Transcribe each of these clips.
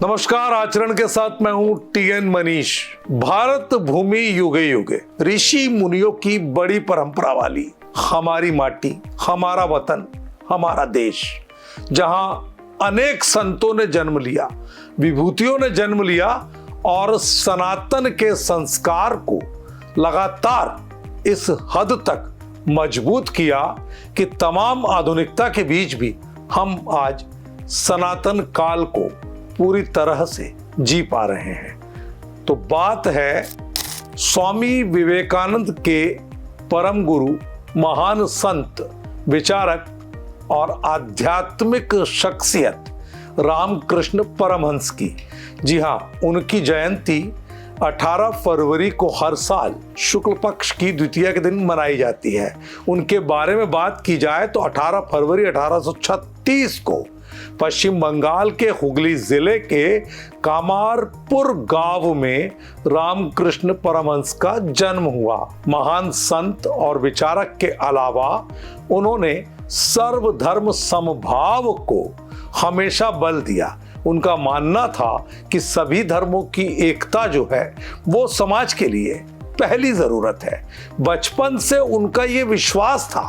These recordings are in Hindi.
नमस्कार, आचरण के साथ मैं हूं टीएन मनीष। भारत भूमि युगे युगे ऋषि मुनियों की बड़ी परंपरा वाली हमारी माटी, हमारा वतन, हमारा देश, जहां अनेक संतों ने जन्म लिया, विभूतियों ने जन्म लिया और सनातन के संस्कार को लगातार इस हद तक मजबूत किया कि तमाम आधुनिकता के बीच भी हम आज सनातन काल को पूरी तरह से जी पा रहे हैं। तो बात है स्वामी विवेकानंद के परम गुरु, महान संत, विचारक और आध्यात्मिक शख्सियत रामकृष्ण परमहंस की। जी हाँ, उनकी जयंती 18 फरवरी को हर साल शुक्ल पक्ष की द्वितीया के दिन मनाई जाती है। उनके बारे में बात की जाए तो 18 फरवरी 1836 को पश्चिम बंगाल के हुगली जिले के कामारपुर गांव में रामकृष्ण परमहंस का जन्म हुआ। महान संत और विचारक के अलावा उन्होंने सर्वधर्म समभाव को हमेशा बल दिया। उनका मानना था कि सभी धर्मों की एकता जो है वो समाज के लिए पहली जरूरत है। बचपन से उनका ये विश्वास था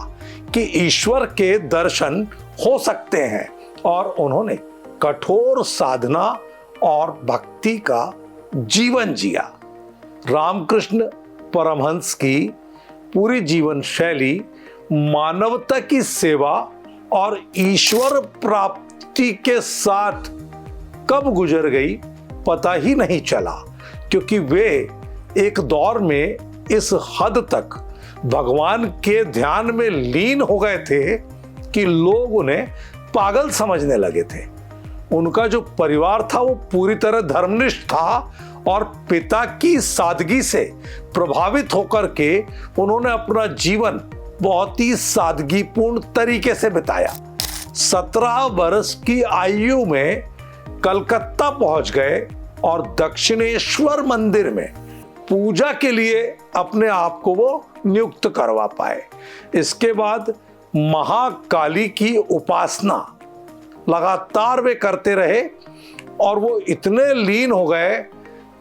कि ईश्वर के दर्शन हो सकते हैं और उन्होंने कठोर साधना और भक्ति का जीवन जिया। रामकृष्ण परमहंस की पूरी जीवन शैली मानवता की सेवा और ईश्वर प्राप्ति के साथ कब गुजर गई पता ही नहीं चला, क्योंकि वे एक दौर में इस हद तक भगवान के ध्यान में लीन हो गए थे कि लोग उन्हें पागल समझने लगे थे। उनका जो परिवार था वो पूरी तरह धर्मनिष्ठ था और पिता की सादगी से प्रभावित होकर के उन्होंने अपना जीवन बहुत ही सादगीपूर्ण तरीके से बिताया। 17 वर्ष की आयु में कलकत्ता पहुंच गए और दक्षिणेश्वर मंदिर में पूजा के लिए अपने आप को वो नियुक्त करवा पाए। इसके बाद महाकाली की उपासना लगातार वे करते रहे और वो इतने लीन हो गए,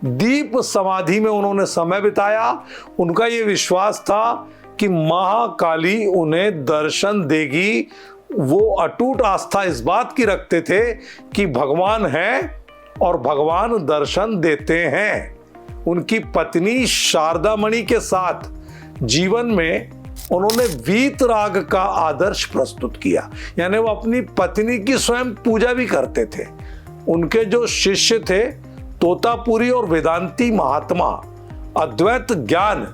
दीप समाधि में उन्होंने समय बिताया। उनका ये विश्वास था कि महाकाली उन्हें दर्शन देगी। वो अटूट आस्था इस बात की रखते थे कि भगवान है और भगवान दर्शन देते हैं। उनकी पत्नी शारदा मणि के साथ जीवन में उन्होंने वीतराग का आदर्श प्रस्तुत किया, यानी वो अपनी पत्नी की स्वयं पूजा भी करते थे। उनके जो शिष्य थे तोतापुरी और वेदांती महात्मा, अद्वैत ज्ञान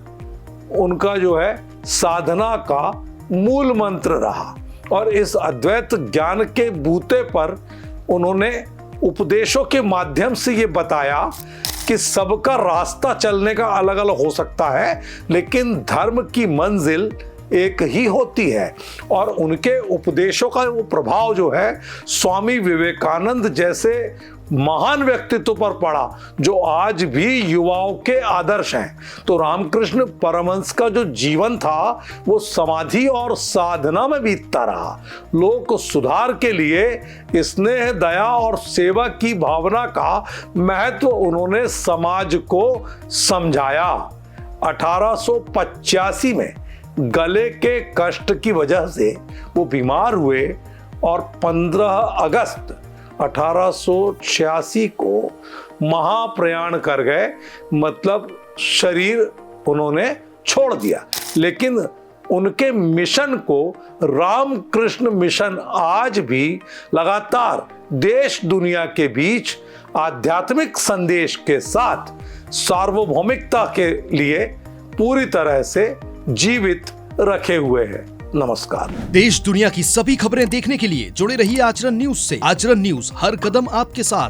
उनका जो है साधना का मूल मंत्र रहा और इस अद्वैत ज्ञान के बूते पर उन्होंने उपदेशों के माध्यम से ये बताया कि सबका रास्ता चलने का अलग अलग हो सकता है, लेकिन धर्म की मंजिल एक ही होती है। और उनके उपदेशों का वो प्रभाव जो है स्वामी विवेकानंद जैसे महान व्यक्तित्व पर पड़ा, जो आज भी युवाओं के आदर्श हैं। तो रामकृष्ण परमहंस का जो जीवन था वो समाधि और साधना में बीतता रहा। लोक सुधार के लिए स्नेह, दया और सेवा की भावना का महत्व उन्होंने समाज को समझाया। 1885 में गले के कष्ट की वजह से वो बीमार हुए और 15 अगस्त 1886 को महाप्रयाण कर गए, मतलब शरीर उन्होंने छोड़ दिया। लेकिन उनके मिशन को, रामकृष्ण मिशन, आज भी लगातार देश दुनिया के बीच आध्यात्मिक संदेश के साथ सार्वभौमिकता के लिए पूरी तरह से जीवित रखे हुए हैं। नमस्कार। देश दुनिया की सभी खबरें देखने के लिए जुड़े रहिए आचरण न्यूज से। आचरण न्यूज हर कदम आपके साथ।